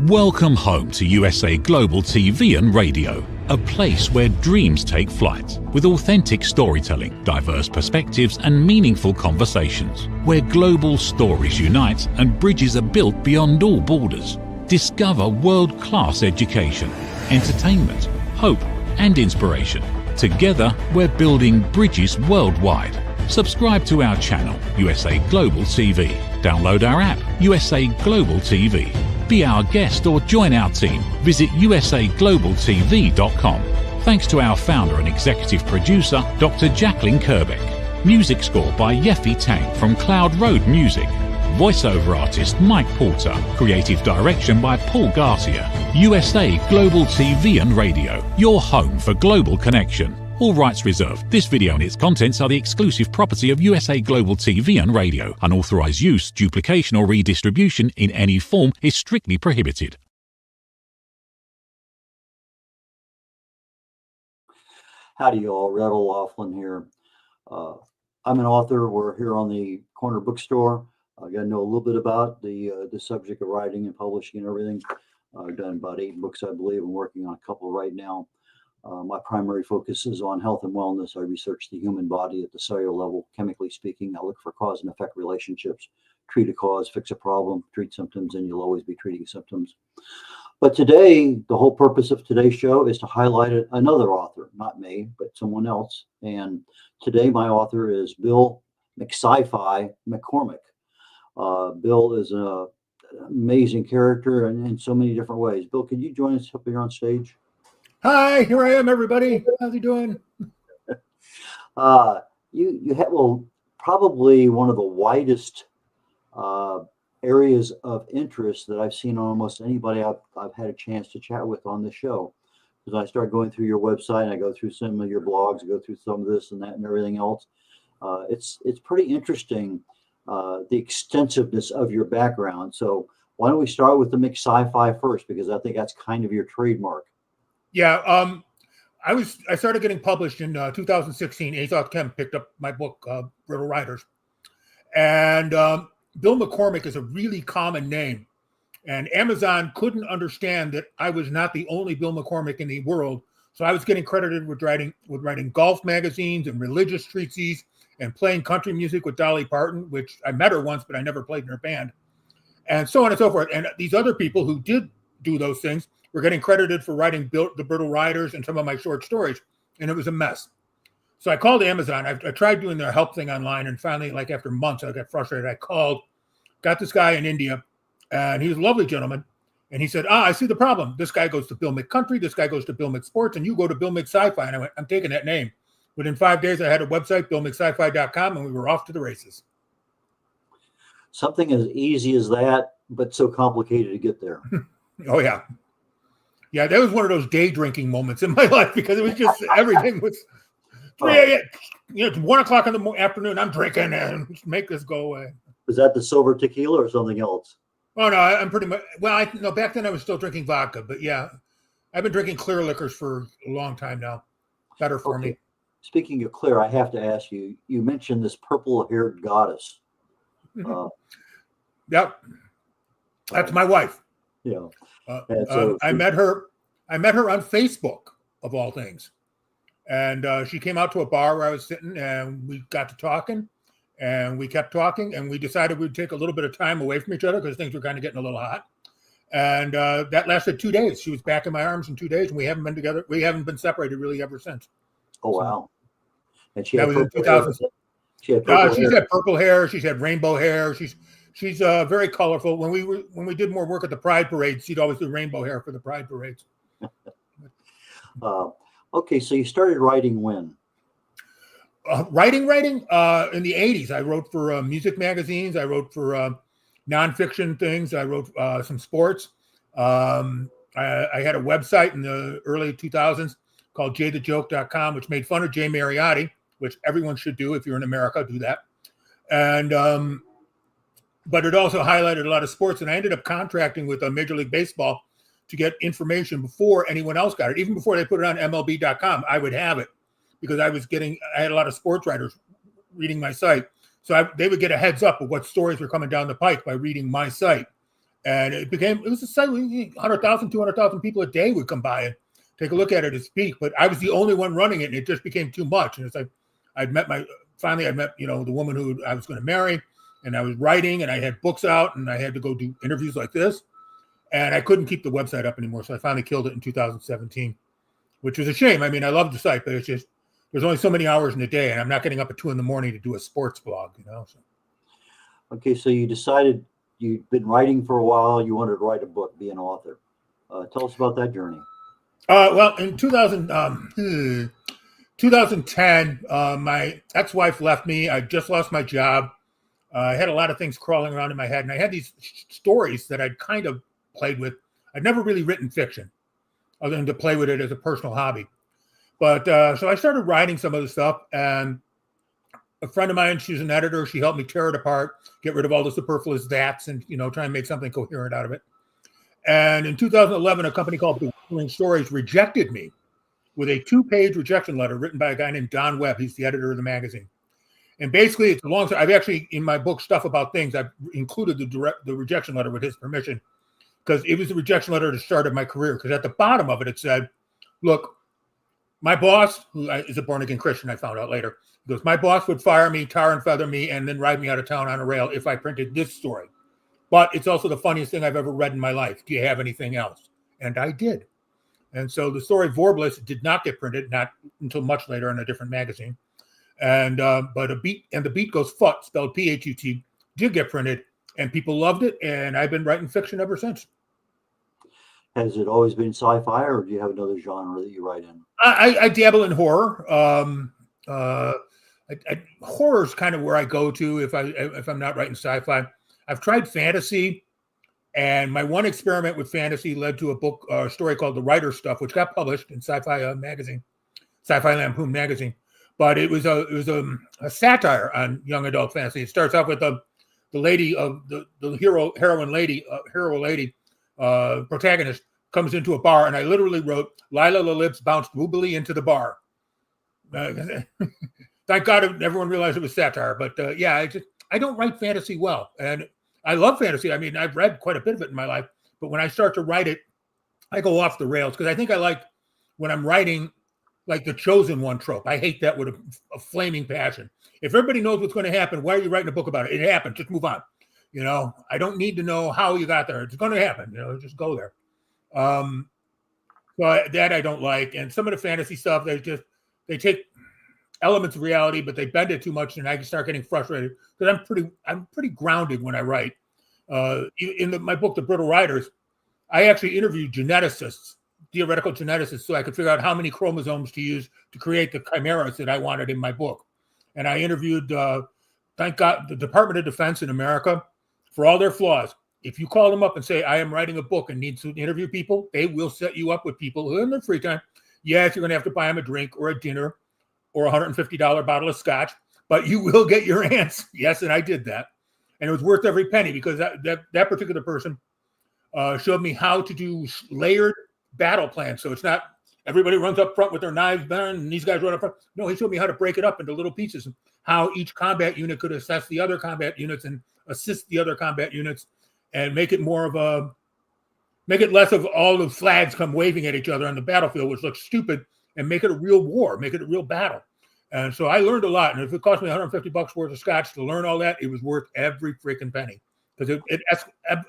Welcome home to USA Global TV and Radio, a place where dreams take flight, with authentic storytelling, diverse perspectives and meaningful conversations, where global stories unite and bridges are built beyond all borders. Discover world-class education, entertainment, hope and inspiration. Together, we're building bridges worldwide. Subscribe to our channel, USA Global TV. Download our app, USA Global TV. Be our guest or join our team. Visit usaglobaltv.com. Thanks to our founder and executive producer, Dr. Jacqueline Kerbeck. Music score by Yeffy Tang from Cloud Road Music. Voiceover artist Mike Porter. Creative direction by Paul Garcia. USA Global TV and Radio. Your home for global connection. All rights reserved. This video and its contents are the exclusive property of USA Global TV and Radio. Unauthorized use, duplication or redistribution in any form is strictly prohibited. Howdy y'all, Brittle Laughlin here. I'm an author. We're here on the Corner Bookstore. I got to know a little bit about the subject of writing and publishing and everything. I've done about 8 books, I believe. I'm working on a couple right now. My primary focus is on health and wellness. I research the human body at the cellular level, chemically speaking. I look for cause and effect relationships. Treat a cause, fix a problem, treat symptoms, and you'll always be treating symptoms. But today, the whole purpose of today's show is to highlight another author, not me, but someone else. And today, my author is Bill McSciFi Mccormick. Bill is an amazing character in so many different ways. Bill, can you join us up here on stage? Hi, here I am, everybody. How's you doing? You have probably one of the widest areas of interest that I've seen on almost anybody I've had a chance to chat with on this show. Because I start going through your website and I go through some of your blogs, I go through some of this and that and everything else. It's pretty interesting, the extensiveness of your background. So why don't we start with the Mcscifi first, because I think that's kind of your trademark. Yeah, I started getting published in 2016. Azoth Kemp picked up my book, Brittle Riders. And Bill McCormick is a really common name. And Amazon couldn't understand that I was not the only Bill McCormick in the world. So I was getting credited with writing golf magazines and religious treatises and playing country music with Dolly Parton, which I met her once, but I never played in her band. And so on and so forth. And these other people who did do those things were getting credited for writing the Brittle Riders and some of my short stories, and it was a mess. So I called Amazon. I tried doing their help thing online, and finally, like after months, I got frustrated. I called, got this guy in India, and he was a lovely gentleman, and he said, I see the problem. This guy goes to Bill McCountry, this guy goes to Bill McSports, and you go to Bill McSciFi. And I went, I'm taking that name. Within 5 days, I had a website, BillMcSciFi.com, and we were off to the races. Something as easy as that, but so complicated to get there. Oh, yeah. Yeah, that was one of those day drinking moments in my life, because it was just everything was 3 a.m. It's 1 o'clock in the afternoon. I'm drinking and make this go away. Was that the silver tequila or something else? Oh no, I'm pretty much. Well, back then I was still drinking vodka, but yeah, I've been drinking clear liquors for a long time now. Better for me. Speaking of clear, I have to ask you. You mentioned this purple-haired goddess. Yep, that's my wife. Yeah. I met her on Facebook, of all things. And she came out to a bar where I was sitting, and we got to talking, and we kept talking, and we decided we'd take a little bit of time away from each other because things were kind of getting a little hot. And that lasted 2 days. She was back in my arms in 2 days, and we haven't been together. We haven't been separated really ever since. Oh, wow. And that was in 2000. She's had purple hair. She's had rainbow hair. She's very colorful. When we did more work at the Pride parades, she'd always do rainbow hair for the Pride parades. Okay, so you started writing when? Writing in the 80s. I wrote for music magazines. I wrote for nonfiction things. I wrote some sports. I had a website in the early 2000s called jthejoke.com, which made fun of Jay Mariotti, which everyone should do. If you're in America, do that. And but it also highlighted a lot of sports, and I ended up contracting with Major League Baseball to get information before anyone else got it. Even before they put it on MLB.com, I would have it, because I had a lot of sports writers reading my site. So they would get a heads up of what stories were coming down the pike by reading my site. And it was a site where 100,000, 200,000 people a day would come by and take a look at it and speak. But I was the only one running it, and it just became too much. And it's like finally I met, the woman who I was going to marry, and I was writing, and I had books out, and I had to go do interviews like this. And I couldn't keep the website up anymore. So I finally killed it in 2017, which was a shame. I mean, I love the site, but it's just, there's only so many hours in a day, and I'm not getting up at 2 a.m. to do a sports blog, So. Okay, so you decided you'd been writing for a while. You wanted to write a book, be an author. Tell us about that journey. Well, in 2010, my ex-wife left me. I just lost my job. I had a lot of things crawling around in my head, and I had these stories that I'd kind of played with. I'd never really written fiction other than to play with it as a personal hobby. But so I started writing some of the stuff, and a friend of mine, she's an editor. She helped me tear it apart, get rid of all the superfluous that's, and, try and make something coherent out of it. And in 2011, a company called Bestselling Stories rejected me with a 2-page rejection letter written by a guy named Don Webb. He's the editor of the magazine. And basically, it's a long story. I've actually, in my book, Stuff About Things, I've included the rejection letter with his permission, because it was the rejection letter that started my career. Because at the bottom of it, it said, look, my boss, who is a born-again Christian, I found out later, he goes, my boss would fire me, tar and feather me, and then ride me out of town on a rail if I printed this story. But it's also the funniest thing I've ever read in my life. Do you have anything else? And I did. And so the story Vorbless did not get printed, not until much later in a different magazine. And but the beat goes Phut, spelled P-H-U-T, did get printed, and people loved it. And I've been writing fiction ever since. Has it always been sci-fi, or do you have another genre that you write in? I dabble in horror. Horror is kind of where I go to if I'm not writing sci-fi. I've tried fantasy, and my one experiment with fantasy led to a story called The Writer Stuff, which got published in Sci-Fi magazine, Sci-Fi Lampoon magazine. But it was a satire on young adult fantasy. It starts off with the lady of the hero lady protagonist comes into a bar, and I literally wrote, Lila the lips bounced woobily into the bar. Thank God everyone realized it was satire. But I don't write fantasy well, and I love fantasy. I mean, I've read quite a bit of it in my life, but when I start to write it, I go off the rails, because I think I like when I'm writing like the chosen one trope. I hate that with a flaming passion. If everybody knows what's going to happen, why are you writing a book about it? It happened. Just move on. I don't need to know how you got there. It's going to happen. Just go there. So that I don't like. And some of the fantasy stuff, they take elements of reality, but they bend it too much, and I can start getting frustrated, because I'm pretty grounded when I write. In my book, The Brittle Riders, I actually interviewed theoretical geneticists, so I could figure out how many chromosomes to use to create the chimeras that I wanted in my book. And I interviewed, thank God, the Department of Defense in America, for all their flaws. If you call them up and say, I am writing a book and need to interview people, they will set you up with people who, in their free time, yes, you're going to have to buy them a drink or a dinner or a $150 bottle of scotch, but you will get your answer. Yes, and I did that. And it was worth every penny, because that particular person showed me how to do layered battle plans. So it's not everybody runs up front with their knives and these guys run up front. No, he showed me how to break it up into little pieces, and how each combat unit could assess the other combat units and assist the other combat units, and make it less of all the flags come waving at each other on the battlefield, which looks stupid, and make it a real war, make it a real battle. And so I learned a lot. And if it cost me $150 worth of scotch to learn all that, it was worth every freaking penny, because it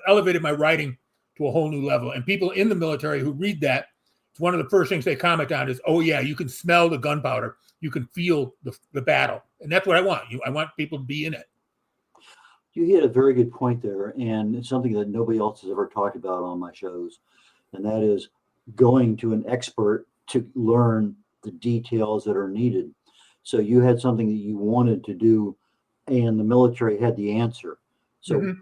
elevated my writing to a whole new level. And people in the military who read that, it's one of the first things they comment on is, oh yeah, you can smell the gunpowder. You can feel the battle. And that's what I want. I want people to be in it. You hit a very good point there, and it's something that nobody else has ever talked about on my shows, and that is going to an expert to learn the details that are needed. So you had something that you wanted to do, and the military had the answer. So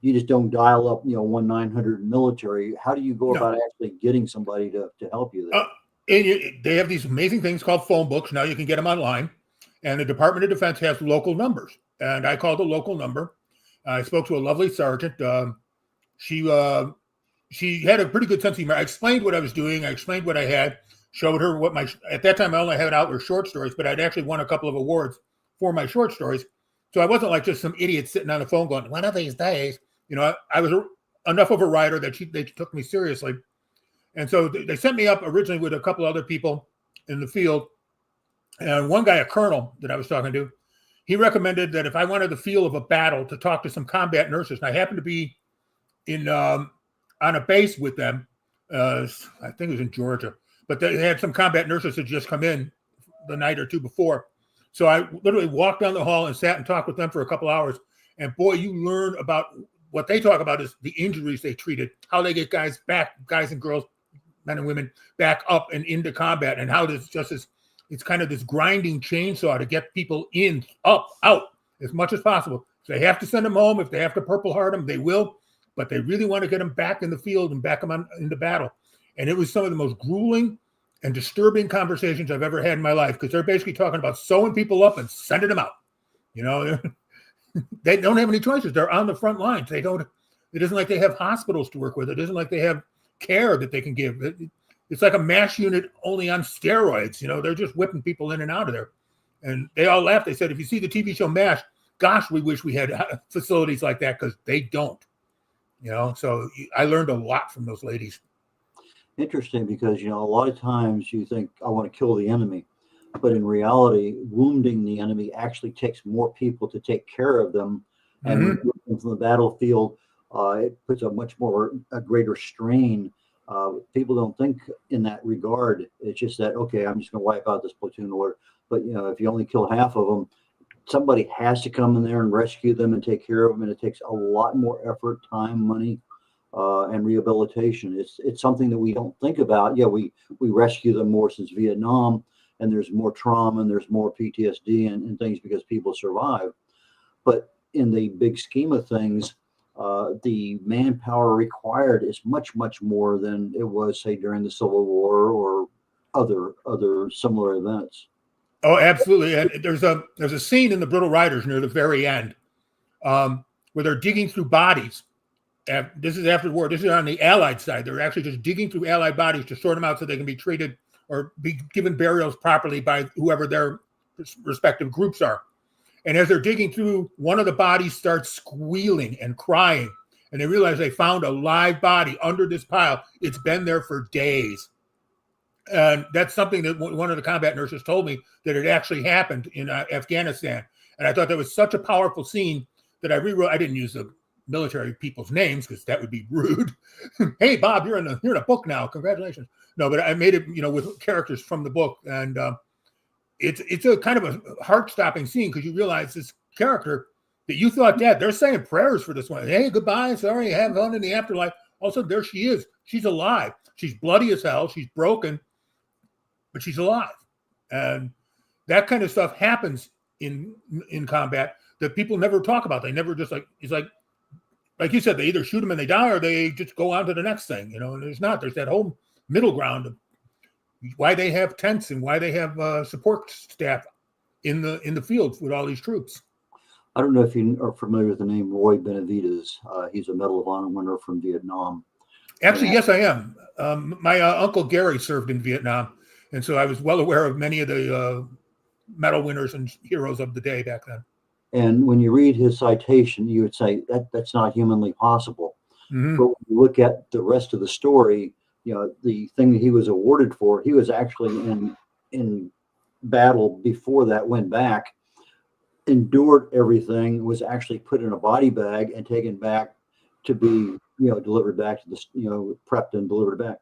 you just don't dial up, 1-900 military. How do you go about actually getting somebody to help you there? They have these amazing things called phone books. Now you can get them online, and the Department of Defense has local numbers. And I called a local number. I spoke to a lovely sergeant. She had a pretty good sense of humor. I explained what I was doing. I explained what I had, showed her what at that time I only had out were short stories, but I'd actually won a couple of awards for my short stories. So I wasn't like just some idiot sitting on the phone going, one of these days, I was enough of a writer that they took me seriously. And so they sent me up originally with a couple other people in the field. And one guy, a colonel that I was talking to, he recommended that if I wanted the feel of a battle, to talk to some combat nurses. And I happened to be on a base with them. I think it was in Georgia, but they had some combat nurses that just come in the night or two before. So I literally walked down the hall and sat and talked with them for a couple hours. And boy, you learn about what they talk about is the injuries they treated, how they get guys and girls, men and women, back up and into combat, and how it's kind of this grinding chainsaw to get people in, up, out as much as possible. If they have to send them home, if they have to Purple Heart them, they will, but they really want to get them back in the field and back them into battle. And it was some of the most grueling and disturbing conversations I've ever had in my life, because they're basically talking about sewing people up and sending them out. They don't have any choices. They're on the front lines. It isn't like they have hospitals to work with. It isn't like they have care that they can give. It's like a MASH unit only on steroids. They're just whipping people in and out of there. And they all laughed. They said, if you see the TV show MASH, gosh, we wish we had facilities like that, because they don't. So I learned a lot from those ladies. Interesting, because, a lot of times you think, I want to kill the enemy. But in reality, wounding the enemy actually takes more people to take care of them. And from the battlefield, it puts a greater strain. People don't think in that regard. It's just that, okay, I'm just going to wipe out this platoon order. But, if you only kill half of them, somebody has to come in there and rescue them and take care of them. And it takes a lot more effort, time, money, and rehabilitation. It's something that we don't think about. Yeah, we rescue them more since Vietnam, and there's more trauma and there's more PTSD and things because people survive. But in the big scheme of things, the manpower required is much, much more than it was, say, during the Civil War or other similar events. Oh, absolutely. And there's a scene in the Brittle Riders near the very end where they're digging through bodies. And this is after the war. This is on the Allied side. They're actually just digging through Allied bodies to sort them out so they can be treated or be given burials properly by whoever their respective groups are. And as they're digging through, one of the bodies starts squealing and crying. And they realize they found a live body under this pile. It's been there for days. And that's something that one of the combat nurses told me, that it actually happened in Afghanistan. And I thought that was such a powerful scene that I rewrote. I didn't use the military people's names because that would be rude. Hey, Bob, you're in a book now. Congratulations. No, but I made it, with characters from the book. And it's a kind of a heart-stopping scene, because you realize this character that you thought dead, they're saying prayers for this one. Hey, goodbye. Sorry, have fun in the afterlife. Also, there she is. She's alive. She's bloody as hell. She's broken, but she's alive. And that kind of stuff happens in combat that people never talk about. They never just it's like you said, they either shoot them and they die, or they just go on to the next thing, and there's that whole middle ground of why they have tents and why they have support staff in the field with all these troops. I don't know if you are familiar with the name Roy Benavides. He's a Medal of Honor winner from Vietnam. Actually, yes, I am. My Uncle Gary served in Vietnam, and so I was well aware of many of the medal winners and heroes of the day back then. And when you read his citation, you would say that's not humanly possible. Mm-hmm. But when you look at the rest of the story, the thing that he was awarded for, he was actually in battle before that, went back, endured everything, was actually put in a body bag and taken back to be, delivered back to the, prepped and delivered back.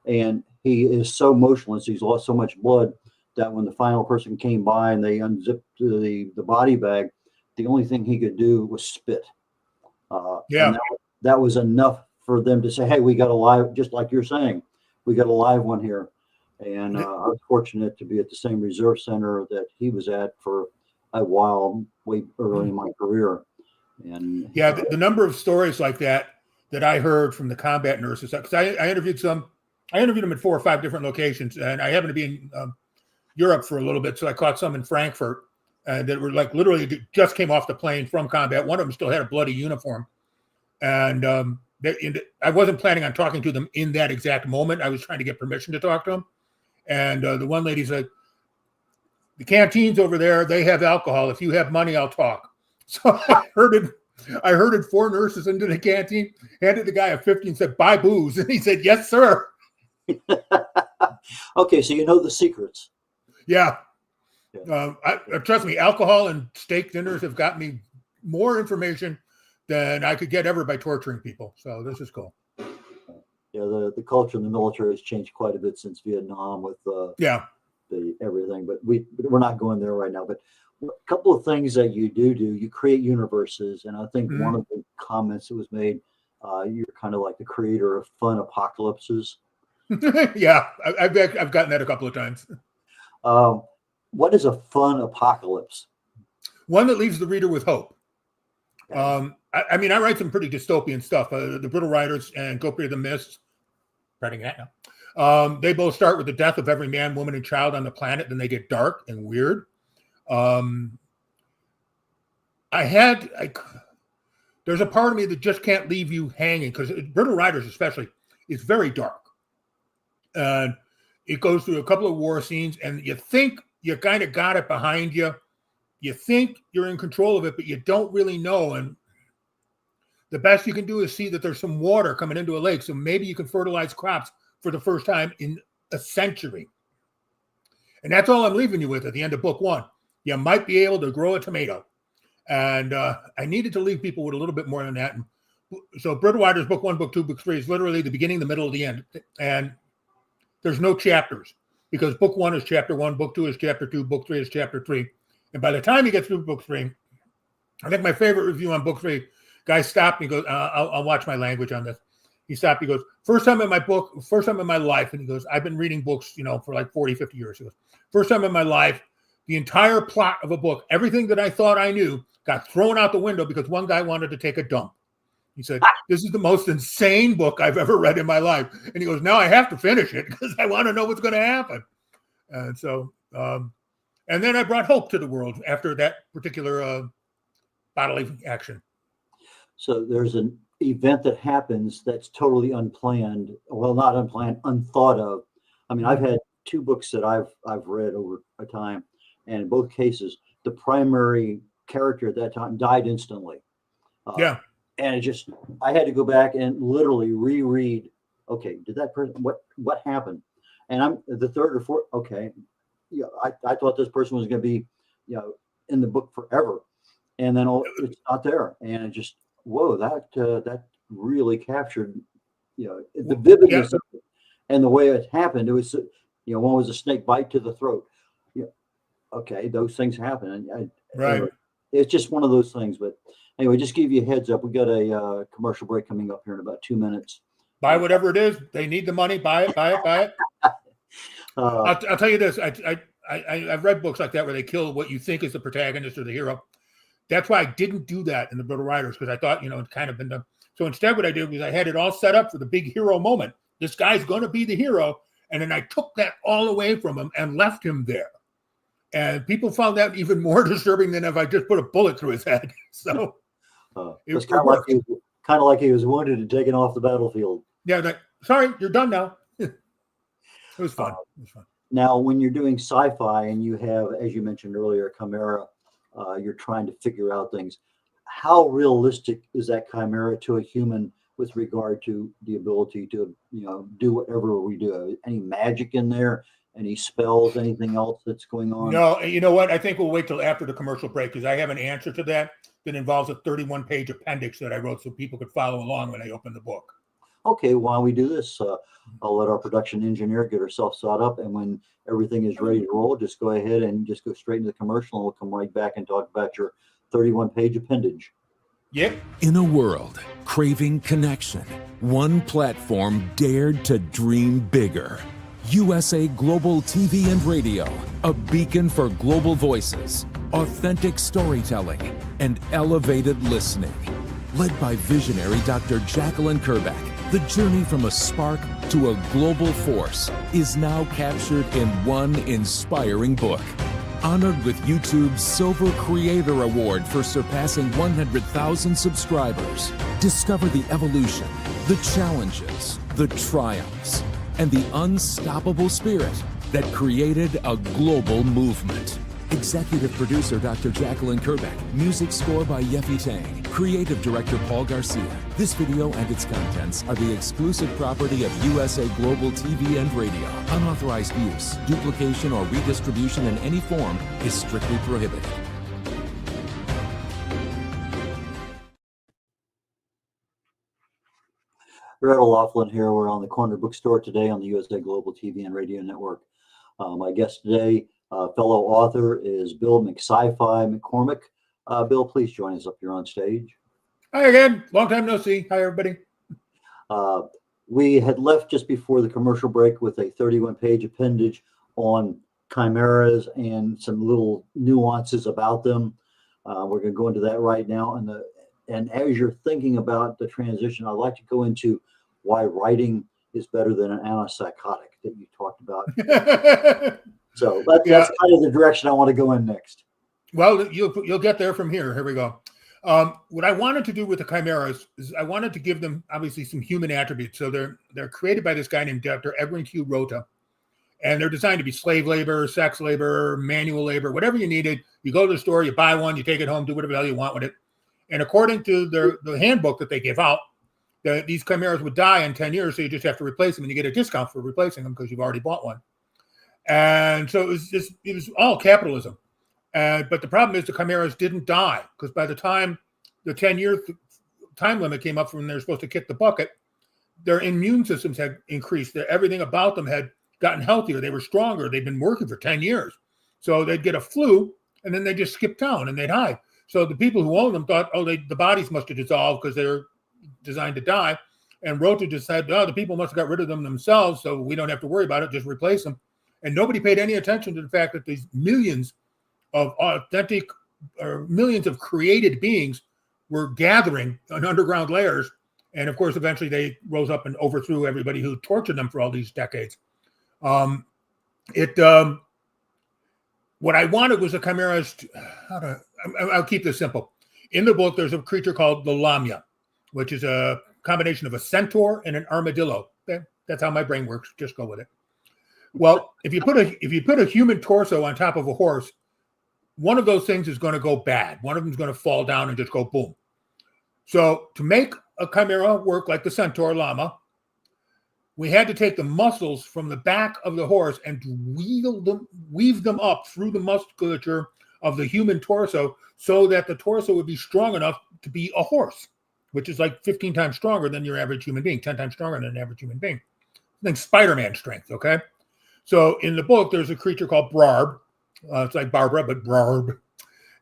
And he is so motionless, he's lost so much blood that when the final person came by and they unzipped the body bag, the only thing he could do was spit. And that was enough for them to say, hey, we got a live, just like you're saying, we got a live one here. And I was fortunate to be at the same reserve center that he was at for a while, way early in my career. And the number of stories like that I heard from the combat nurses, because I interviewed them at 4 or 5 different locations, and I happened to be in Europe for a little bit, so I caught some in Frankfurt that were literally just came off the plane from combat. One of them still had a bloody uniform, and I wasn't planning on talking to them in that exact moment. I was trying to get permission to talk to them, and the one lady said, "The canteens over there, they have alcohol. If you have money, I'll talk." So I herded I herded 4 nurses into the canteen, handed the guy a 50 and said, "Buy booze." And he said, "Yes, sir." Okay, so you know the secrets. Yeah. Yeah. Trust me, alcohol and steak dinners have got me more information than I could get ever by torturing people. So this is cool. Yeah, the culture in the military has changed quite a bit since Vietnam with the everything, but we're not going there right now. But a couple of things that you do, you create universes, and I think one of the comments that was made, you're kind of like the creator of fun apocalypses. Yeah, I've gotten that a couple of times. What is a fun apocalypse? One that leaves the reader with hope. I mean, I write some pretty dystopian stuff. The Brittle Riders and Go Free the Mist, writing that now. They both start with the death of every man, woman, and child on the planet. Then they get dark and weird. There's a part of me that just can't leave you hanging, because Brittle Riders especially is very dark. And it goes through a couple of war scenes, and you think you kind of got it behind you. You think you're in control of it, but you don't really know. And the best you can do is see that there's some water coming into a lake, so maybe you can fertilize crops for the first time in a century. And that's all I'm leaving you with at the end of book 1. You might be able to grow a tomato. And I needed to leave people with a little bit more than that. And so Brittle Riders book 1, book 2, book 3 is literally the beginning, the middle, the end. And there's no chapters, because book 1 is chapter 1, book 2 is chapter 2, book 3 is chapter 3. And by the time you get through book 3, I think my favorite review on book 3, guy stopped and he goes, I'll watch my language on this. He stopped, he goes, first time in my life, and he goes, I've been reading books, for like 40, 50 years. He goes, first time in my life, the entire plot of a book, everything that I thought I knew, got thrown out the window because one guy wanted to take a dump. He said, this is the most insane book I've ever read in my life. And he goes, now I have to finish it because I want to know what's going to happen. And so, and then I brought hope to the world after that particular bodily action. So there's an event that happens that's totally unplanned. Well, not unplanned, unthought of. I mean, I've had 2 books that I've read over a time, and in both cases, the primary character at that time died instantly. And it just, I had to go back and literally reread. Okay, did that person, what happened? And I'm the third or fourth. Okay, I thought this person was going to be, in the book forever, and then it's not there, and it just, whoa, that really captured, the vividness of it, and the way it happened. It was, one was a snake bite to the throat. Okay, those things happen, and right. It's just one of those things. But anyway, just give you a heads up. We got a commercial break coming up here in about 2 minutes. Buy whatever it is. They need the money. Buy it. I'll tell you this. I've read books like that where they kill what you think is the protagonist or the hero. That's why I didn't do that in the Brittle Riders, because I thought, it's kind of been done. So instead what I did was I had it all set up for the big hero moment. This guy's going to be the hero. And then I took that all away from him and left him there. And people found that even more disturbing than if I just put a bullet through his head. So it's kind of like he was wounded and taken off the battlefield. Yeah, like, sorry, you're done now. It was fun. Now, when you're doing sci-fi and you have, as you mentioned earlier, chimera, you're trying to figure out things. How realistic is that chimera to a human with regard to the ability to, do whatever we do? Any magic in there? Any spells? Anything else that's going on? No, you know what? I think we'll wait till after the commercial break, because I have an answer to that involves a 31-page appendix that I wrote so people could follow along when they open the book. Okay, while we do this, I'll let our production engineer get herself set up, and when everything is ready to roll, just go ahead and just go straight into the commercial, and we'll come right back and talk about your 31-page appendage. Yep. In a world craving connection, one platform dared to dream bigger. USA Global TV and Radio, a beacon for global voices, authentic storytelling, and elevated listening. Led by visionary Dr. Jacqueline Kerbeck, the journey from a spark to a global force is now captured in one inspiring book. Honored with YouTube's Silver Creator Award for surpassing 100,000 subscribers. Discover the evolution, the challenges, the triumphs, and the unstoppable spirit that created a global movement. Executive producer Dr. Jacqueline Kerbeck. Music score by Yeffy Tang. Creative director Paul Garcia. This video and its contents are the exclusive property of USA Global TV and Radio. Unauthorized use, duplication, or redistribution in any form is strictly prohibited. Brittle Riders here. We're on the Corner Bookstore today on the USA Global TV and Radio Network. My guest today, fellow author, is Bill McSciFi Mccormick. Bill, please join us up here on stage. Hi again. Long time no see. Hi, everybody. We had left just before the commercial break with a 31-page appendage on chimeras and some little nuances about them. We're going to go into that right now. And as you're thinking about the transition, I'd like to go into why writing is better than an antipsychotic that you talked about. So that's kind of the direction I want to go in next. Well, you'll get there from here. Here we go. What I wanted to do with the chimeras is I wanted to give them obviously some human attributes. So they're created by this guy named Dr. Edwin Q. Rota, and they're designed to be slave labor, sex labor, manual labor, whatever you needed. You go to the store, you buy one, you take it home, do whatever the hell you want with it. And according to the handbook that they give out, these chimeras would die in 10 years, so you just have to replace them, and you get a discount for replacing them because you've already bought one. And so it was all capitalism. But the problem is the chimeras didn't die, because by the time the 10-year time limit came up from when they were supposed to kick the bucket, their immune systems had increased. Everything about them had gotten healthier. They were stronger. They'd been working for 10 years. So they'd get a flu, and then they'd just skip town, and they'd hide. So the people who owned them thought, the bodies must have dissolved because they're designed to die. And Rota just said, the people must have got rid of them themselves, so we don't have to worry about it, just replace them. And nobody paid any attention to the fact that these millions of authentic, or millions of created beings were gathering on underground layers. And of course, eventually they rose up and overthrew everybody who tortured them for all these decades. What I wanted was the chimeras. I'll keep this simple. In the book, there's a creature called the Lamia, which is a combination of a centaur and an armadillo. Okay? That's how my brain works. Just go with it. Well, if you put a human torso on top of a horse, one of those things is going to go bad. One of them is going to fall down and just go boom. So to make a chimera work like the centaur llama, we had to take the muscles from the back of the horse and weave them up through the musculature of the human torso so that the torso would be strong enough to be a horse, which is like 15 times stronger than your average human being, 10 times stronger than an average human being. I think Spider-Man strength, okay? So in the book, there's a creature called Brarb. It's like Barbara, but Brarb.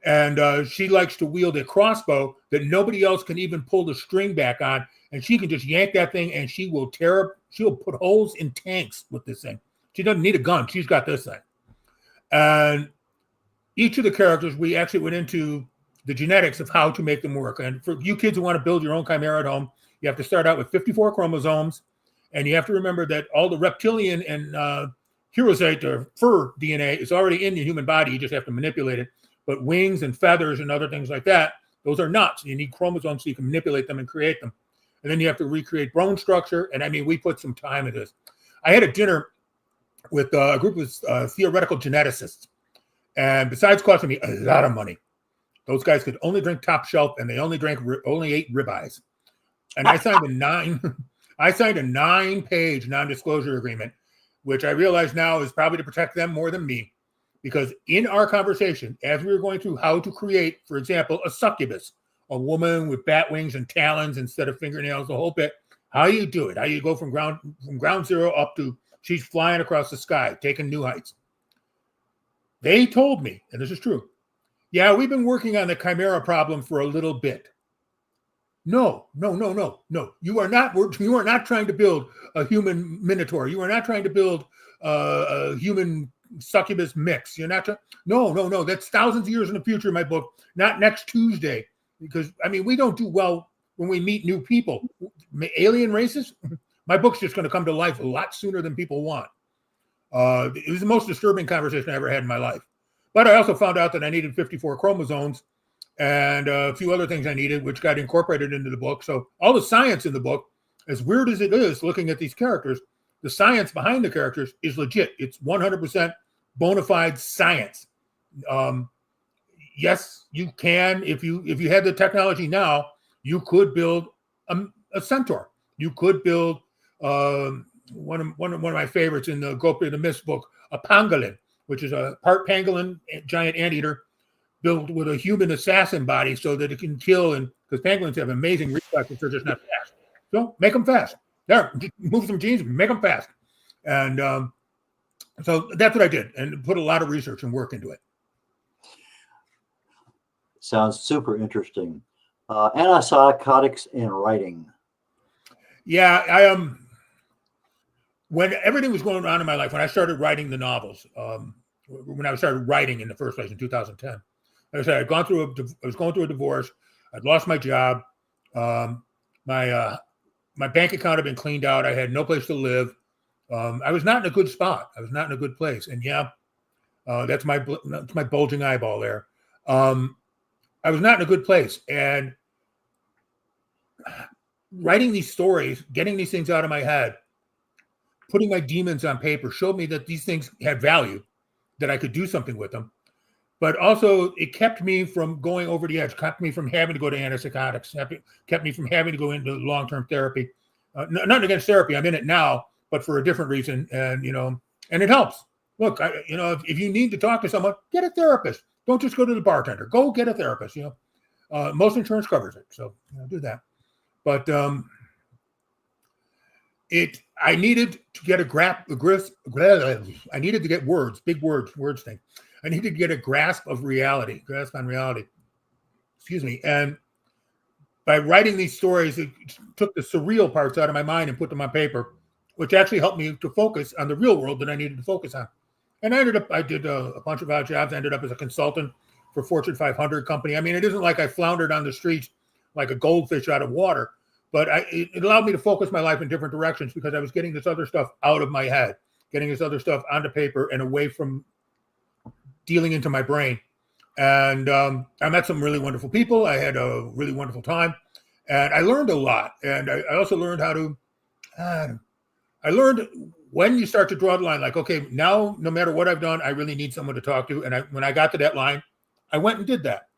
And she likes to wield a crossbow that nobody else can even pull the string back on. And she can just yank that thing and she'll put holes in tanks with this thing. She doesn't need a gun. She's got this thing. And each of the characters, we actually went into the genetics of how to make them work. And for you kids who want to build your own chimera at home, you have to start out with 54 chromosomes. And you have to remember that all the reptilian and Herocyte or fur DNA is already in the human body. You just have to manipulate it. But wings and feathers and other things like that, those are nuts. You need chromosomes so you can manipulate them and create them. And then you have to recreate bone structure. And I mean, we put some time into this. I had a dinner with a group of theoretical geneticists. And besides costing me a lot of money, those guys could only drink top shelf and they only ate ribeyes. And I signed a 9-page non-disclosure agreement, which I realize now is probably to protect them more than me. Because in our conversation, as we were going through how to create, for example, a succubus, a woman with bat wings and talons instead of fingernails, the whole bit, how you do it, how you go from ground zero up to she's flying across the sky, taking new heights. They told me, and this is true, yeah, we've been working on the chimera problem for a little bit. No. You are not trying to build a human minotaur. You are not trying to build a human succubus mix. You're not. No. That's thousands of years in the future. In my book, not next Tuesday, because I mean we don't do well when we meet new people, alien races. My book's just going to come to life a lot sooner than people want. It was the most disturbing conversation I ever had in my life. But I also found out that I needed 54 chromosomes and a few other things I needed, which got incorporated into the book. So all the science in the book, as weird as it is looking at these characters, the science behind the characters is legit. It's 100% bona fide science. Yes, you can. If you had the technology now, you could build a centaur. You could build one of my favorites in the Gopi the Mist book, a pangolin, which is a part pangolin, giant anteater, built with a human assassin body so that it can kill. And because pangolins have amazing reflexes, they're just not fast. So make them fast. There, move some genes, make them fast. And so that's what I did, and put a lot of research and work into it. Sounds super interesting. Antipsychotics and writing. Yeah, I when everything was going on in my life, when I started writing the novels, when I started writing in the first place in 2010, like I said, I was going through a divorce. I'd lost my job. My bank account had been cleaned out. I had no place to live. I was not in a good spot. I was not in a good place. And yeah, that's my bulging eyeball there. I was not in a good place. And writing these stories, getting these things out of my head, putting my demons on paper showed me that these things had value, that I could do something with them. But also it kept me from going over the edge, kept me from having to go to antipsychotics, kept me from having to go into long-term therapy. Nothing against therapy. I'm in it now, but for a different reason. And, and it helps. Look, if you need to talk to someone, get a therapist. Don't just go to the bartender. Go get a therapist. Most insurance covers it. So do that. But I needed to get I needed to get words thing. I needed to get a grasp on reality. Excuse me. And by writing these stories, it took the surreal parts out of my mind and put them on paper, which actually helped me to focus on the real world that I needed to focus on. And I did a bunch of odd jobs. I ended up as a consultant for Fortune 500 company. I mean, it isn't like I floundered on the streets like a goldfish out of water, but it allowed me to focus my life in different directions because I was getting this other stuff out of my head, getting this other stuff onto paper and away from dealing into my brain. And I met some really wonderful people. I had a really wonderful time, and I learned a lot. And I also learned how to, I learned when you start to draw the line, like, okay, now, no matter what I've done, I really need someone to talk to. And when I got to that line, I went and did that.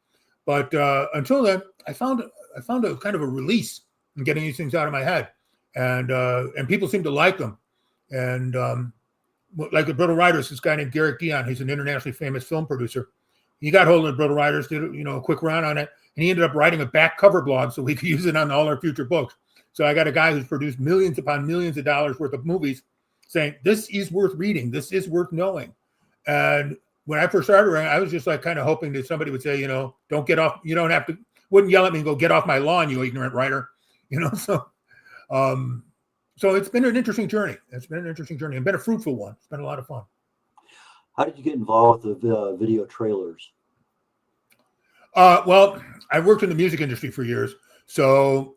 But until then, I found a kind of a release in getting these things out of my head. And people seem to like them. And like the Brittle Riders, this guy named Garrick Dion, he's an internationally famous film producer. He got hold of the Brittle Riders, did a quick run on it, and he ended up writing a back cover blog so we could use it on all our future books. So I got a guy who's produced millions upon millions of dollars worth of movies saying, this is worth reading, this is worth knowing. And when I first started writing, I was just like kind of hoping that somebody would say, don't get off, you don't have to, wouldn't yell at me and go, get off my lawn, you ignorant writer. So it's been an interesting journey. It's been a fruitful one. It's been a lot of fun. How did you get involved with the video trailers? Well, I worked in the music industry for years. So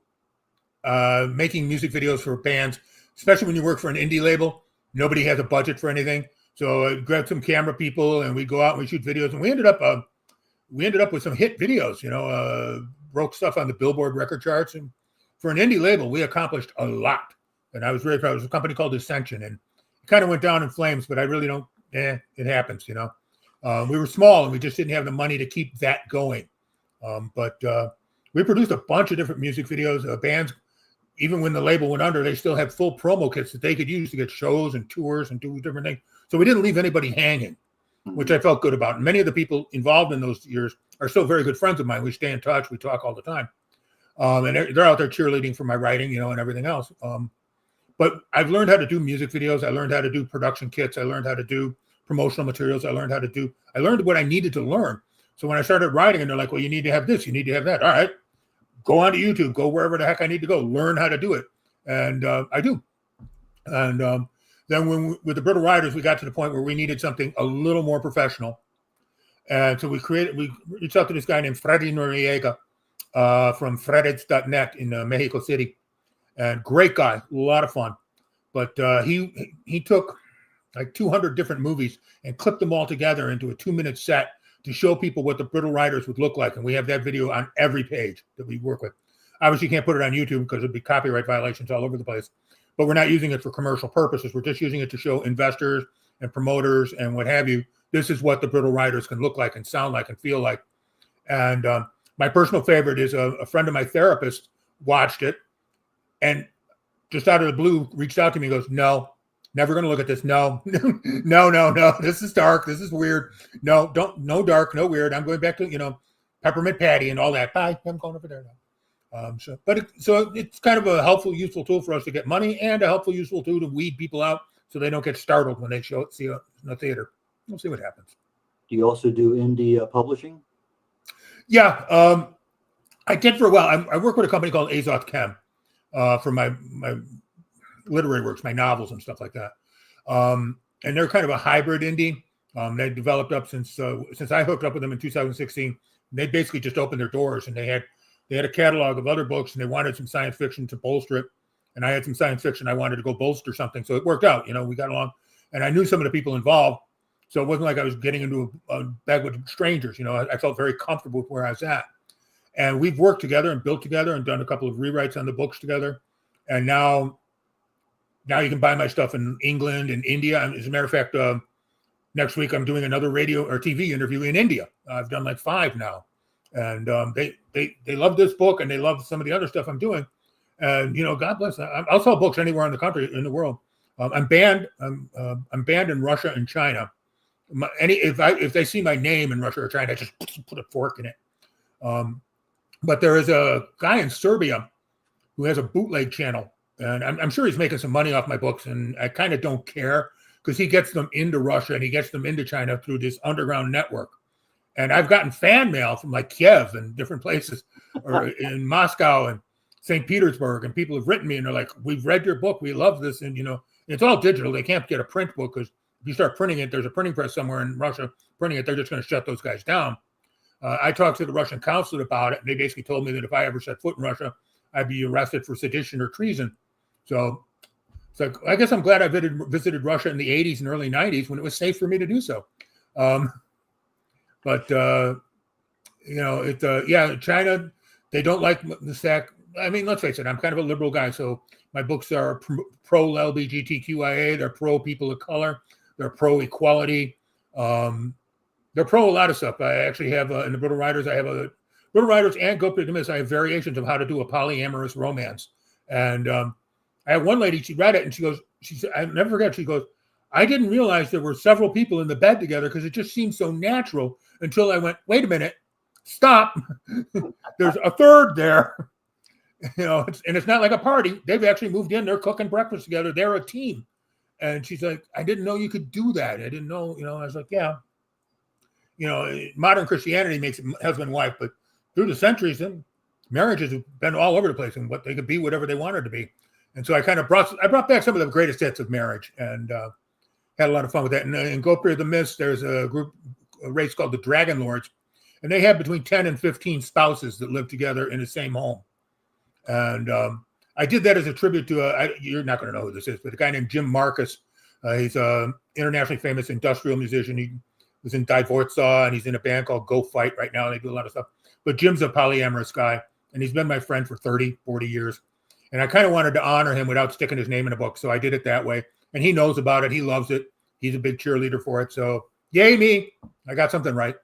making music videos for bands, especially when you work for an indie label, nobody has a budget for anything. So I grabbed some camera people and we go out and we shoot videos. And we ended up with some hit videos, broke stuff on the Billboard record charts. And for an indie label, we accomplished a lot. And I was very proud. It was a company called Ascension, and it kind of went down in flames, but I really don't, it happens, we were small and we just didn't have the money to keep that going. But we produced a bunch of different music videos. Bands, even when the label went under, they still had full promo kits that they could use to get shows and tours and do different things. So we didn't leave anybody hanging, which I felt good about. And many of the people involved in those years are still very good friends of mine. We stay in touch. We talk all the time. And they're out there cheerleading for my writing, and everything else. But I've learned how to do music videos. I learned how to do production kits. I learned how to do promotional materials. I learned what I needed to learn. So when I started writing and they're like, well, you need to have this, you need to have that. All right, go onto YouTube, go wherever the heck I need to go, learn how to do it. And I do. And then with the Brittle Riders, we got to the point where we needed something a little more professional. And so we reached out to this guy named Freddy Noriega from Fredes.net in Mexico City. And great guy, a lot of fun. But he took like 200 different movies and clipped them all together into a 2-minute set to show people what the Brittle Riders would look like. And we have that video on every page that we work with. Obviously, you can't put it on YouTube because it'd be copyright violations all over the place. But we're not using it for commercial purposes. We're just using it to show investors and promoters and what have you this is what the Brittle Riders can look like and sound like and feel like. And my personal favorite is a friend of my therapist watched it and just out of the blue reached out to me and goes, no, never going to look at this. No, no. This is dark. This is weird. No, no dark, no weird. I'm going back to, Peppermint Patty and all that. Bye. I'm going over there now. So it's kind of a helpful, useful tool for us to get money and a helpful, useful tool to weed people out so they don't get startled when they see it in the theater. We'll see what happens. Do you also do indie publishing? Yeah, I did for a while. I work with a company called Azoth Chem for my literary works, my novels and stuff like that. And they're kind of a hybrid indie. They developed up since I hooked up with them in 2016. They basically just opened their doors, and they had a catalog of other books, and they wanted some science fiction to bolster it. And I had some science fiction I wanted to go bolster something, so it worked out. We got along, and I knew some of the people involved, so it wasn't like I was getting into a bag with strangers. I felt very comfortable with where I was at, and we've worked together and built together and done a couple of rewrites on the books together. And now you can buy my stuff in England and India. And as a matter of fact, next week I'm doing another radio or TV interview in India. I've done like 5 now, and they love this book and they love some of the other stuff I'm doing. And God bless them. I'll sell books anywhere in the country, in the world. I'm banned. I'm banned in Russia and China. If they see my name in Russia or China, I just put a fork in it. But there is a guy in Serbia who has a bootleg channel, and I'm sure he's making some money off my books, and I kind of don't care because he gets them into Russia and he gets them into China through this underground network. And I've gotten fan mail from like Kiev and different places, or in Moscow and St. Petersburg, and people have written me and they're like, "We've read your book, we love this," and it's all digital. They can't get a print book because if you start printing it, there's a printing press somewhere in Russia printing it. They're just going to shut those guys down. I talked to the Russian consulate about it, and they basically told me that if I ever set foot in Russia, I'd be arrested for sedition or treason. So I guess I'm glad I visited Russia in the 80s and early 90s when it was safe for me to do so. China, they don't like the stack. I mean, let's face it, I'm kind of a liberal guy, so my books are pro LGBTQIA, they're pro people of color, they're pro equality, they're pro a lot of stuff. I actually have in the Brittle Riders, Brittle Riders and Go Up to the Miss, I have variations of how to do a polyamorous romance. And I had one lady, she read it and she said, I never forget, she goes, "I didn't realize there were several people in the bed together because it just seemed so natural until I went, wait a minute, stop. There's a third there." It's not like a party. They've actually moved in. They're cooking breakfast together. They're a team. And she's like, "I didn't know you could do that. I didn't know." I was like, yeah. Modern Christianity makes it husband and wife, but through the centuries, then marriages have been all over the place, and what they could be whatever they wanted to be. And so I kind of brought back some of the greatest hits of marriage, and had a lot of fun with that. And in Go Up to the Mist, there's a race called the Dragon Lords, and they have between 10 and 15 spouses that live together in the same home. And I did that as a tribute to you're not going to know who this is, but a guy named Jim Marcus. He's an internationally famous industrial musician. He was in Die Warsaw, and he's in a band called Go Fight right now. They do a lot of stuff. But Jim's a polyamorous guy, and he's been my friend for 30, 40 years. And I kind of wanted to honor him without sticking his name in a book, so I did it that way. And he knows about it. He loves it. He's a big cheerleader for it. So yay me. I got something right.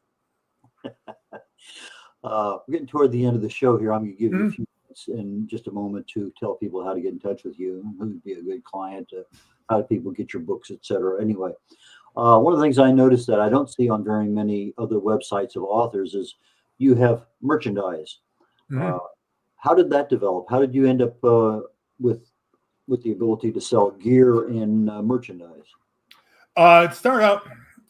We're getting toward the end of the show here. I'm going to give you a few minutes in just a moment to tell people how to get in touch with you, who would be a good client, how do people get your books, etc. Anyway, one of the things I noticed that I don't see on very many other websites of authors is you have merchandise. How did that develop? How did you end up with the ability to sell gear and merchandise? It started out,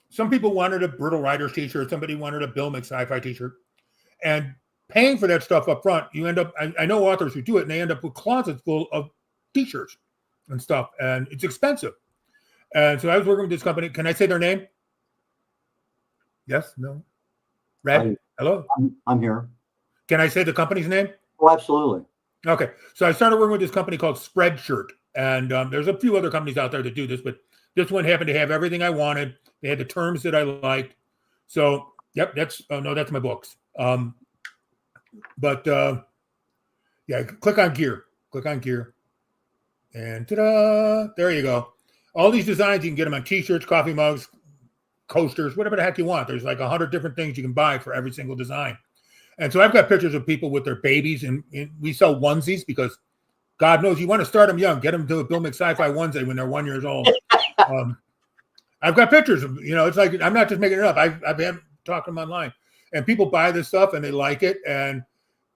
some people wanted a Brittle Riders t-shirt, somebody wanted a Bill McSciFi t-shirt, and paying for that stuff up front, you end up, I know authors who do it, and they end up with closets full of t-shirts and stuff, and it's expensive. And so I was working with this company. Can I say their name? Yes? No? Red? Hello? I'm here. Can I say the company's name? Oh, absolutely. Okay. So I started working with this company called Spreadshirt. And there's a few other companies out there that do this, but this one happened to have everything I wanted. They had the terms that I liked. So, yep, that's my books. Click on gear. And ta-da, there you go. All these designs, you can get them on t-shirts, coffee mugs, coasters, whatever the heck you want. There's like 100 different things you can buy for every single design. And so I've got pictures of people with their babies, and we sell onesies because God knows you want to start them young. Get them to a Bill McSciFi onesie when they're 1 year old. I've got pictures of, it's like, I'm not just making it up. I've been talking them online, and people buy this stuff and they like it. And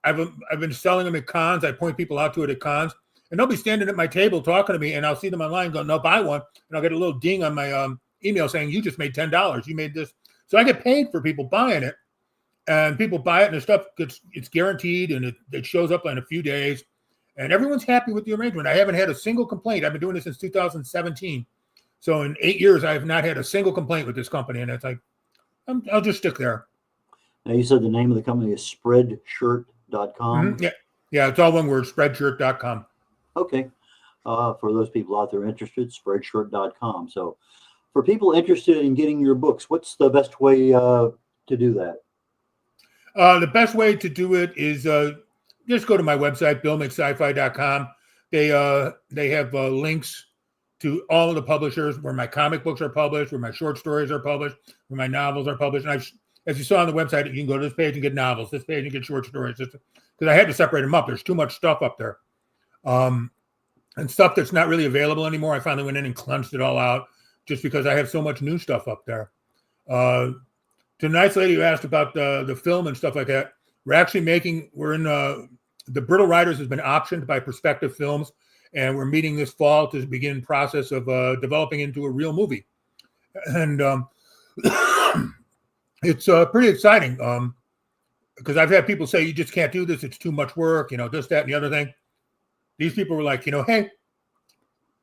I've been selling them at cons. I point people out to it at cons, and they'll be standing at my table talking to me, and I'll see them online going, no, buy one. And I'll get a little ding on my email saying, you just made $10. You made this. So I get paid for people buying it, and people buy it, and the stuff it's guaranteed, and it shows up in a few days, and everyone's happy with the arrangement. I haven't had a single complaint. I've been doing this since 2017. So in 8 years, I have not had a single complaint with this company, and it's like, I'll just stick there. Now, you said the name of the company is spreadshirt.com. Mm-hmm. Yeah, it's all one word, spreadshirt.com. Okay. For those people out there interested, spreadshirt.com. So for people interested in getting your books, what's the best way to do that? The best way to do it is just go to my website, billmcscifi.com. They have links to all of the publishers where my comic books are published, where my short stories are published, where my novels are published. And as you saw on the website, you can go to this page and get novels, this page and get short stories. Because I had to separate them up. There's too much stuff up there. And stuff that's not really available anymore. I finally went in and cleansed it all out just because I have so much new stuff up there. To the nice lady who asked about the film and stuff like that, we're in the Brittle Riders has been optioned by Perspective Films, and we're meeting this fall to begin process of developing into a real movie. And it's pretty exciting because I've had people say, you just can't do this. It's too much work, this, that, and the other thing. These people were like, hey,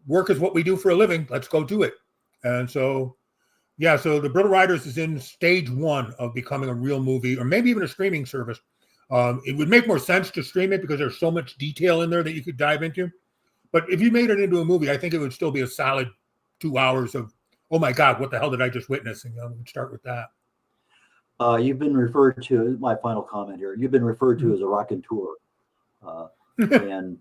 work is what we do for a living. Let's go do it. And so, so the Brittle Riders is in stage 1 of becoming a real movie, or maybe even a streaming service. It would make more sense to stream it because there's so much detail in there that you could dive into. But if you made it into a movie, I think it would still be a solid 2 hours of, oh my God, what the hell did I just witness? And we'd start with that. You've been referred to, my final comment here, you've been referred to as a raconteur. And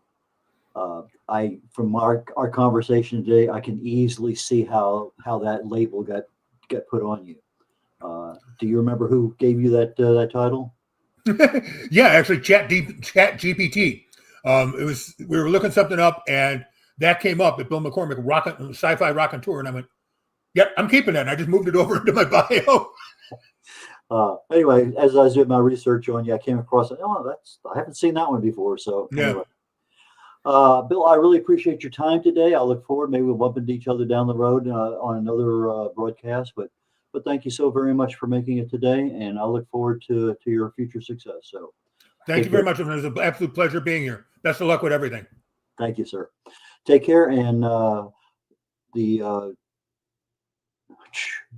from our conversation today, I can easily see how that label got put on you. Do you remember who gave you that title? Yeah, actually, Chat GPT. We were looking something up, and that came up at Bill McCormick, Sci-Fi Raconteur, and I went, yep, I'm keeping that. And I just moved it over into my bio. Anyway, as I was doing my research on you, I came across it. I haven't seen that one before. So anyway. Bill, I really appreciate your time today. I look forward, maybe we'll bump into each other down the road on another broadcast, but thank you so very much for making it today, and I look forward to your future success. So thank you very much. It was an absolute pleasure being here. Best of luck with everything. Thank you, sir. Take care. And the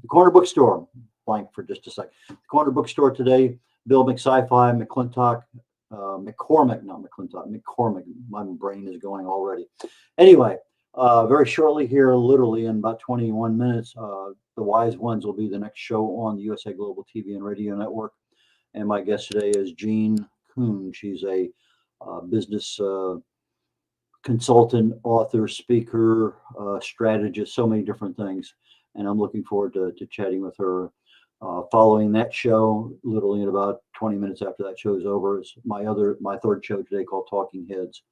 Corner Bookstore, blank for just a sec. The Corner Bookstore today, Bill McCciFi Mccormick, not McClintock, McCormick. My brain is going already. Anyway, very shortly here, literally in about 21 minutes, The Wise Ones will be the next show on the USA Global TV and Radio Network. And my guest today is Jean Kuhn. She's a business consultant, author, speaker, strategist, so many different things. And I'm looking forward to chatting with her. Following that show, literally in about 20 minutes after that show is over, is my third show today called Talking Heads.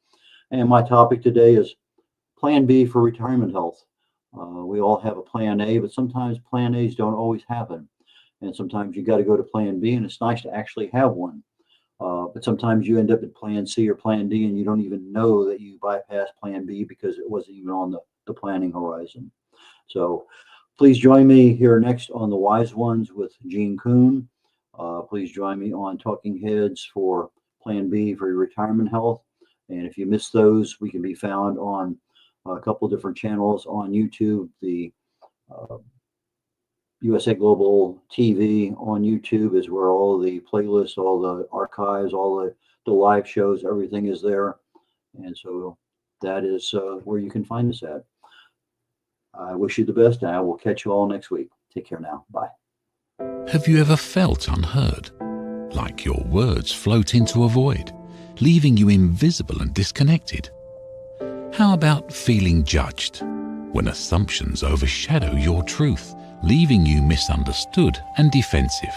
And my topic today is Plan B for retirement health. We all have a Plan A, but sometimes Plan A's don't always happen. And sometimes you got to go to Plan B, and it's nice to actually have one. But sometimes you end up at Plan C or Plan D, and you don't even know that you bypassed Plan B because it wasn't even on the planning horizon. So please join me here next on The Wise Ones with Jean Kuhn. Please join me on Talking Heads for Plan B for your retirement health. And if you miss those, we can be found on a couple different channels on YouTube. The USA Global TV on YouTube is where all the playlists, all the archives, all the live shows, everything is there. And so that is where you can find us at. I wish you the best, and I will catch you all next week. Take care now. Bye. Have you ever felt unheard? Like your words float into a void, leaving you invisible and disconnected? How about feeling judged when assumptions overshadow your truth, leaving you misunderstood and defensive.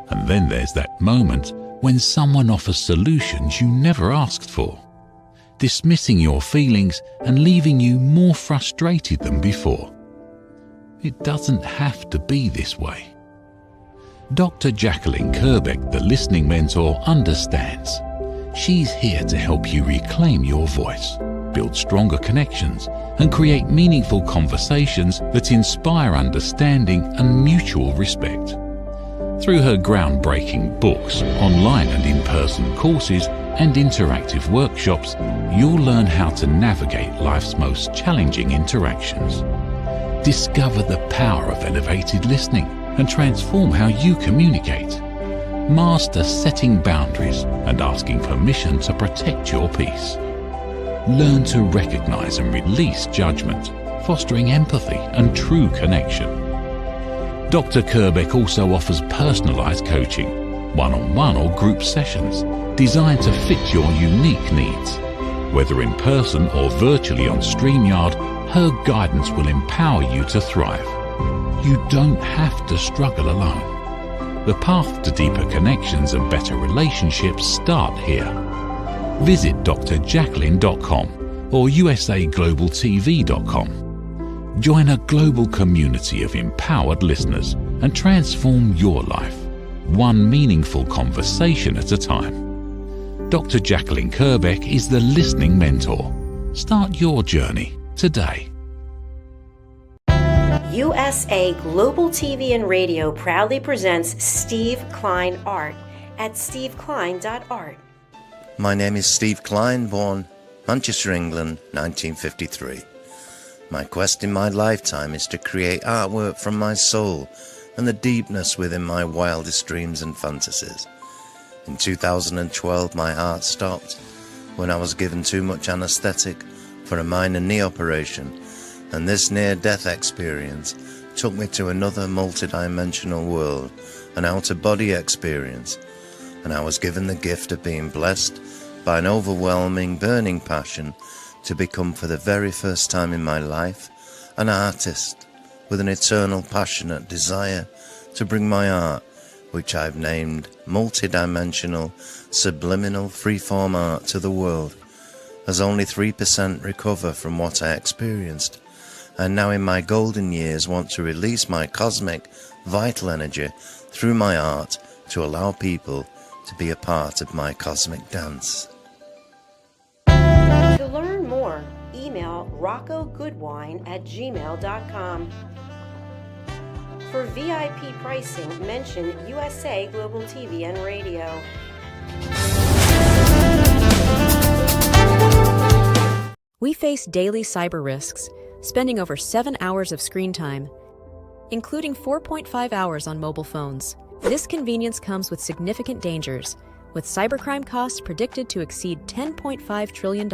And then there's that moment when someone offers solutions you never asked for, dismissing your feelings and leaving you more frustrated than before. It doesn't have to be this way. Dr. Jacqueline Kerbeck, the listening mentor, understands. She's here to help you reclaim your voice, build stronger connections, and create meaningful conversations that inspire understanding and mutual respect. Through her groundbreaking books, online and in-person courses, and interactive workshops, you'll learn how to navigate life's most challenging interactions. Discover the power of elevated listening and transform how you communicate. Master setting boundaries and asking permission to protect your peace. Learn to recognize and release judgment, fostering empathy and true connection. Dr. Kerbeck also offers personalized coaching, one-on-one or group sessions designed to fit your unique needs. Whether in person or virtually on StreamYard, her guidance will empower you to thrive. You don't have to struggle alone. The path to deeper connections and better relationships start here. Visit drjacqueline.com or usaglobaltv.com. Join a global community of empowered listeners and transform your life, one meaningful conversation at a time. Dr. Jacqueline Kerbeck is the listening mentor. Start your journey today. USA Global TV and Radio proudly presents Steve Klein Art at steveklein.art. My name is Steve Klein, born Manchester, England, 1953. My quest in my lifetime is to create artwork from my soul and the deepness within my wildest dreams and fantasies. In 2012, my heart stopped when I was given too much anesthetic for a minor knee operation, and this near-death experience took me to another multidimensional world, an out-of-body experience, and I was given the gift of being blessed by an overwhelming, burning passion to become, for the very first time in my life, an artist with an eternal, passionate desire to bring my art, which I've named multidimensional, subliminal, freeform art, to the world, as only 3% recover from what I experienced, and now in my golden years want to release my cosmic, vital energy through my art to allow people to be a part of my cosmic dance. To learn more, email roccogoodwine@gmail.com. For VIP pricing, mention USA Global TV and Radio. We face daily cyber risks, spending over 7 hours of screen time, including 4.5 hours on mobile phones. This convenience comes with significant dangers, with cybercrime costs predicted to exceed $10.5 trillion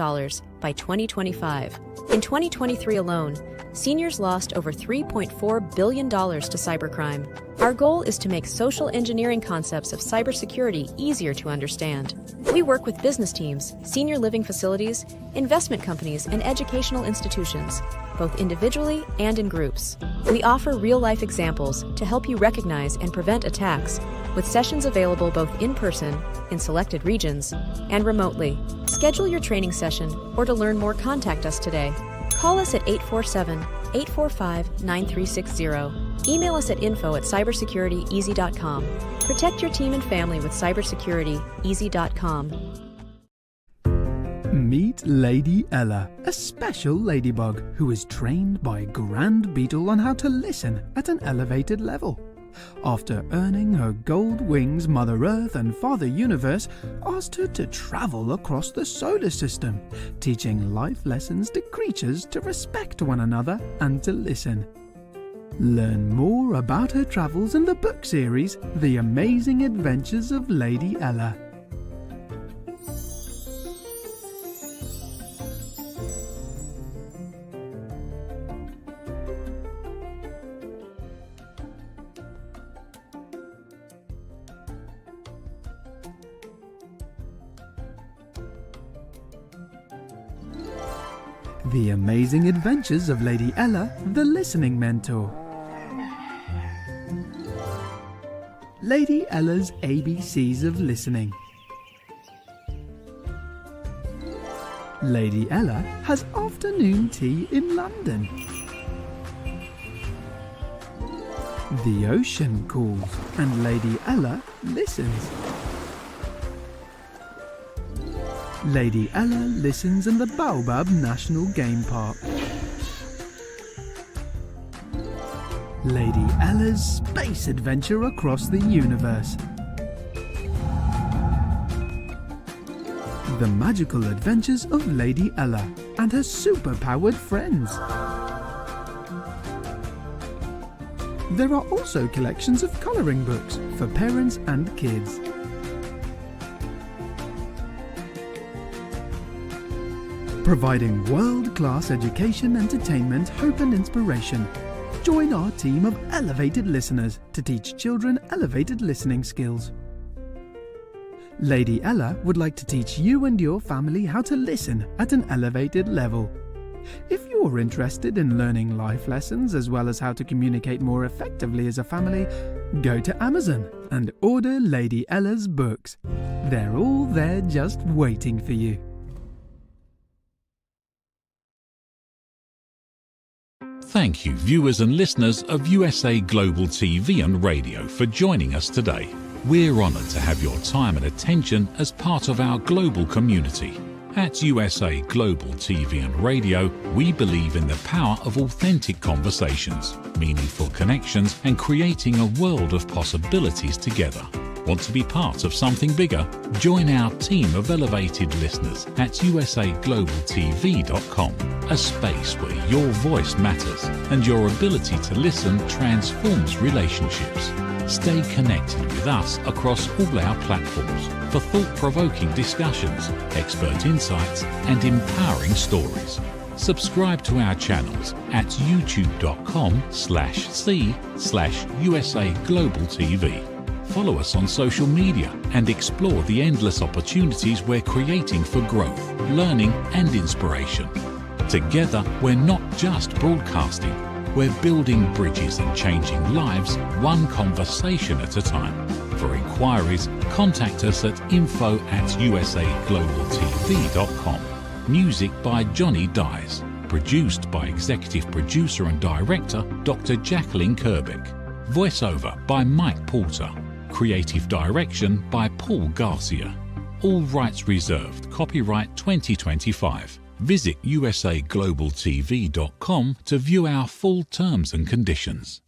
by 2025. In 2023 alone, seniors lost over $3.4 billion to cybercrime. Our goal is to make social engineering concepts of cybersecurity easier to understand. We work with business teams, senior living facilities, investment companies, and educational institutions, both individually and in groups. We offer real-life examples to help you recognize and prevent attacks, with sessions available both in person, in selected regions, and remotely. Schedule your training session, or to learn more, contact us today. Call us at 847-845-9360. Email us at info@cybersecurityeasy.com. Protect your team and family with cybersecurityeasy.com. Meet Lady Ella, a special ladybug who is trained by Grand Beetle on how to listen at an elevated level. After earning her gold wings, Mother Earth and Father Universe asked her to travel across the solar system, teaching life lessons to creatures to respect one another and to listen. Learn more about her travels in the book series, The Amazing Adventures of Lady Ella. The Amazing Adventures of Lady Ella, the Listening Mentor. Lady Ella's ABCs of Listening. Lady Ella has afternoon tea in London. The ocean calls and Lady Ella listens. Lady Ella listens in the Baobab National Game Park. Lady Ella's space adventure across the universe. The magical adventures of Lady Ella and her super-powered friends. There are also collections of colouring books for parents and kids. Providing world-class education, entertainment, hope and inspiration. Join our team of elevated listeners to teach children elevated listening skills. Lady Ella would like to teach you and your family how to listen at an elevated level. If you're interested in learning life lessons as well as how to communicate more effectively as a family, go to Amazon and order Lady Ella's books. They're all there just waiting for you. Thank you, viewers and listeners of USA Global TV and Radio, for joining us today. We're honoured to have your time and attention as part of our global community. At USA Global TV and Radio, we believe in the power of authentic conversations, meaningful connections, and creating a world of possibilities together. Want to be part of something bigger? Join our team of elevated listeners at usaglobaltv.com, a space where your voice matters and your ability to listen transforms relationships. Stay connected with us across all our platforms for thought-provoking discussions, expert insights, and empowering stories. Subscribe to our channels at youtube.com/c/USAGlobalTV. Follow us on social media and explore the endless opportunities we're creating for growth, learning, and inspiration. Together, we're not just broadcasting, we're building bridges and changing lives one conversation at a time. For inquiries, contact us at info@usaglobaltv.com. Music by Johnny Dyes. Produced by Executive Producer and Director Dr. Jacqueline Kerbick. Voiceover by Mike Porter. Creative Direction by Paul Garcia. All rights reserved. Copyright 2025. Visit usaglobaltv.com to view our full terms and conditions.